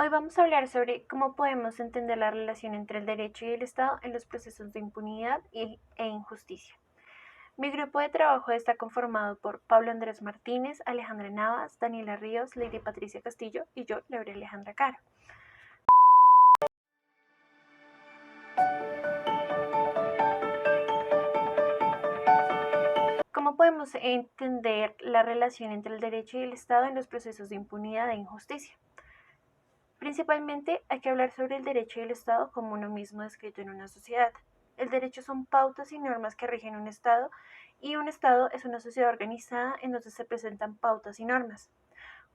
Hoy vamos a hablar sobre cómo podemos entender la relación entre el derecho y el Estado en los procesos de impunidad e injusticia. Mi grupo de trabajo está conformado por Pablo Andrés Martínez, Alejandra Navas, Daniela Ríos, Lady Patricia Castillo y yo, Laura Alejandra Caro. ¿Cómo podemos entender la relación entre el derecho y el Estado en los procesos de impunidad e injusticia? Principalmente hay que hablar sobre el derecho y el Estado como uno mismo descrito en una sociedad. El derecho son pautas y normas que rigen un Estado y un Estado es una sociedad organizada en donde se presentan pautas y normas.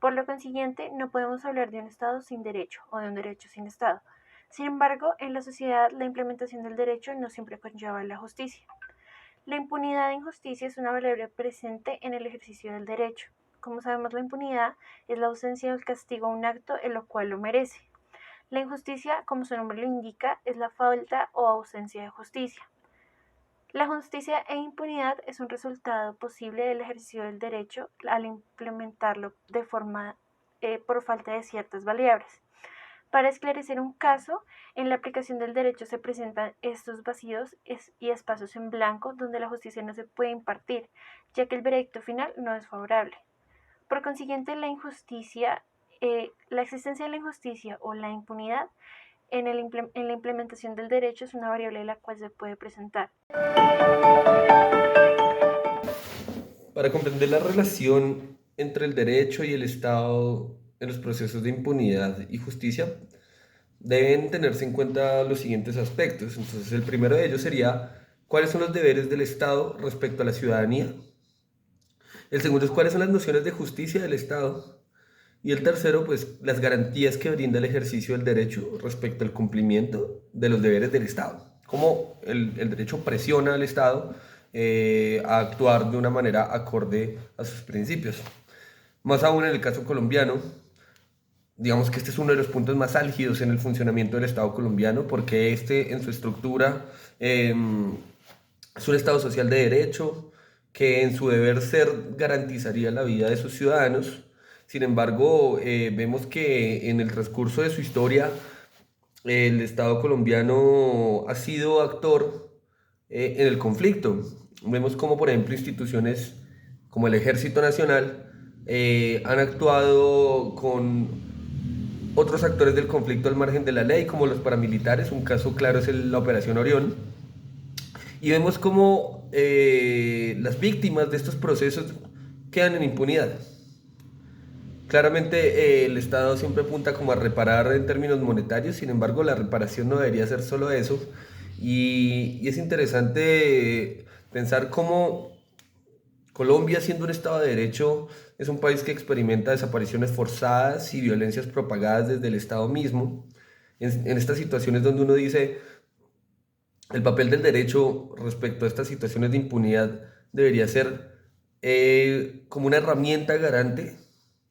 Por lo consiguiente, no podemos hablar de un Estado sin derecho o de un derecho sin Estado. Sin embargo, en la sociedad la implementación del derecho no siempre conlleva la justicia. La impunidad e injusticia es una variable presente en el ejercicio del derecho. Como sabemos, la impunidad es la ausencia del castigo a un acto en lo cual lo merece. La injusticia, como su nombre lo indica, es la falta o ausencia de justicia. La justicia e impunidad es un resultado posible del ejercicio del derecho al implementarlo de forma por falta de ciertas variables. Para esclarecer un caso, en la aplicación del derecho se presentan estos vacíos y espacios en blanco donde la justicia no se puede impartir, ya que el veredicto final no es favorable. Por consiguiente, la existencia de la injusticia o la impunidad en la implementación del derecho es una variable de la cual se puede presentar. Para comprender la relación entre el derecho y el Estado en los procesos de impunidad y justicia, deben tenerse en cuenta los siguientes aspectos. Entonces, el primero de ellos sería cuáles son los deberes del Estado respecto a la ciudadanía. El segundo es cuáles son las nociones de justicia del Estado. Y el tercero, pues las garantías que brinda el ejercicio del derecho respecto al cumplimiento de los deberes del Estado. Cómo el derecho presiona al Estado a actuar de una manera acorde a sus principios. Más aún en el caso colombiano, digamos que este es uno de los puntos más álgidos en el funcionamiento del Estado colombiano, porque este en su estructura es un Estado social de derecho, que en su deber ser garantizaría la vida de sus ciudadanos. Sin embargo, vemos que en el transcurso de su historia, el Estado colombiano ha sido actor en el conflicto. Vemos como, por ejemplo, instituciones como el Ejército Nacional han actuado con otros actores del conflicto al margen de la ley, como los paramilitares. Un caso claro es la Operación Orión. Y vemos como las víctimas de estos procesos quedan en impunidad. Claramente el Estado siempre apunta como a reparar en términos monetarios, sin embargo la reparación no debería ser solo eso. Y es interesante pensar cómo Colombia, siendo un Estado de Derecho, es un país que experimenta desapariciones forzadas y violencias propagadas desde el Estado mismo. En estas situaciones donde uno dice, el papel del derecho respecto a estas situaciones de impunidad debería ser como una herramienta garante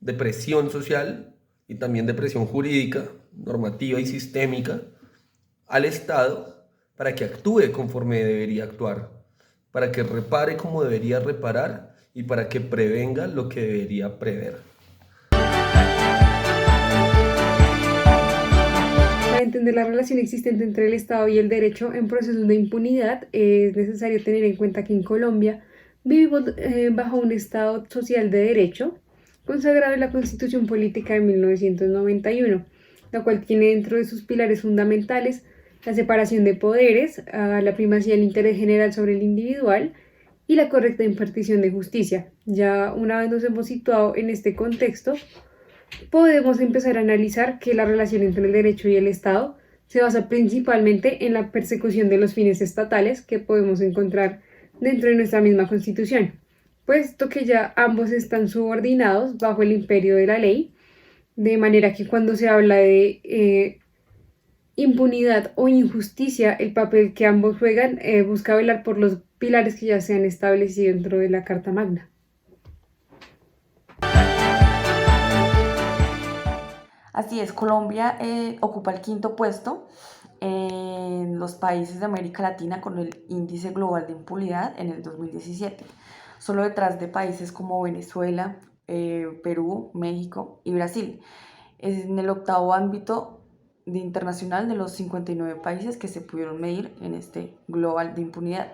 de presión social y también de presión jurídica, normativa y sistémica al Estado para que actúe conforme debería actuar, para que repare como debería reparar y para que prevenga lo que debería prever. Para entender la relación existente entre el Estado y el derecho en procesos de impunidad, es necesario tener en cuenta que en Colombia vivimos bajo un Estado social de derecho consagrado en la Constitución Política de 1991, la cual tiene dentro de sus pilares fundamentales la separación de poderes, la primacía del interés general sobre el individual y la correcta impartición de justicia. Ya una vez nos hemos situado en este contexto, podemos empezar a analizar que la relación entre el derecho y el Estado se basa principalmente en la persecución de los fines estatales que podemos encontrar dentro de nuestra misma Constitución, puesto que ya ambos están subordinados bajo el imperio de la ley, de manera que cuando se habla de impunidad o injusticia, el papel que ambos juegan busca velar por los pilares que ya se han establecido dentro de la Carta Magna. Así es, Colombia ocupa el quinto puesto en los países de América Latina con el índice global de impunidad en el 2017, solo detrás de países como Venezuela, Perú, México y Brasil. en el octavo ámbito internacional de los 59 países que se pudieron medir en este global de impunidad.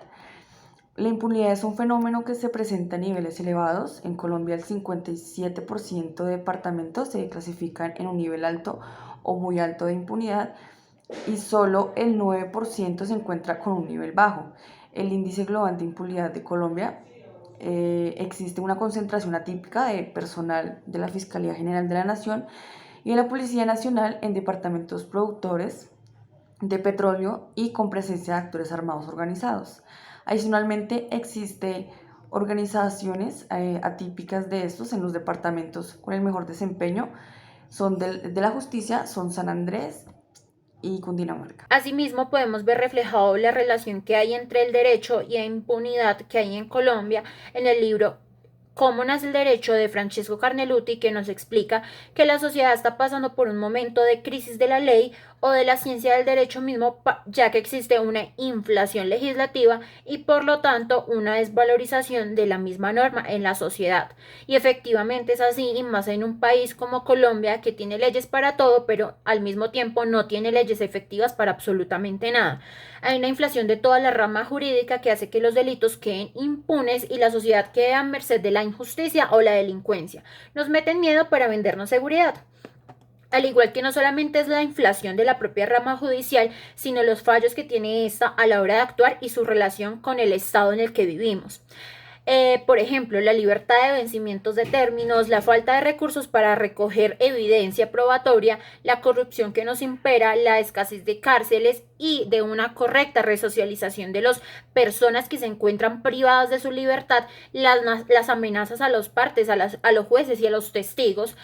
La impunidad es un fenómeno que se presenta a niveles elevados. En Colombia el 57% de departamentos se clasifican en un nivel alto o muy alto de impunidad y solo el 9% se encuentra con un nivel bajo. El índice global de impunidad de Colombia existe una concentración atípica de personal de la Fiscalía General de la Nación y de la Policía Nacional en departamentos productores de petróleo y con presencia de actores armados organizados. Adicionalmente, existe organizaciones atípicas de estos en los departamentos con el mejor desempeño. Son de la justicia, son San Andrés y Cundinamarca. Asimismo, podemos ver reflejado la relación que hay entre el derecho y la impunidad que hay en Colombia en el libro Cómo nace el derecho de Francesco Carneluti, que nos explica que la sociedad está pasando por un momento de crisis de la ley o de la ciencia del derecho mismo, ya que existe una inflación legislativa y por lo tanto una desvalorización de la misma norma en la sociedad. Y efectivamente es así, y más en un país como Colombia, que tiene leyes para todo, pero al mismo tiempo no tiene leyes efectivas para absolutamente nada. Hay una inflación de toda la rama jurídica que hace que los delitos queden impunes y la sociedad quede a merced de la injusticia o la delincuencia. Nos meten miedo para vendernos seguridad. Al igual que no solamente es la inflación de la propia rama judicial, sino los fallos que tiene esta a la hora de actuar y su relación con el estado en el que vivimos. Por ejemplo, la libertad de vencimientos de términos, la falta de recursos para recoger evidencia probatoria, la corrupción que nos impera, la escasez de cárceles y de una correcta resocialización de las personas que se encuentran privadas de su libertad, las amenazas a los partes, a los jueces y a los testigos.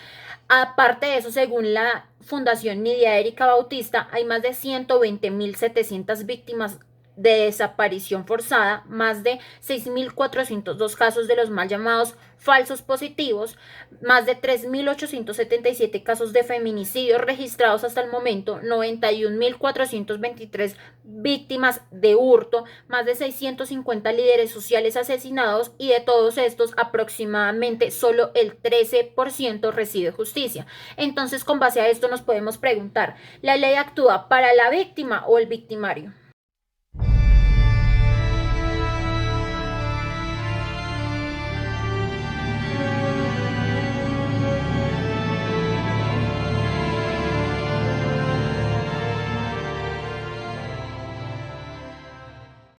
Aparte de eso, según la Fundación Nidia Erika Bautista, hay más de 120.700 víctimas de desaparición forzada, más de 6.402 casos de los mal llamados falsos positivos, más de 3.877 casos de feminicidios registrados hasta el momento, 91.423 víctimas de hurto, más de 650 líderes sociales asesinados y de todos estos aproximadamente solo el 13% recibe justicia. Entonces, con base a esto nos podemos preguntar, ¿la ley actúa para la víctima o el victimario?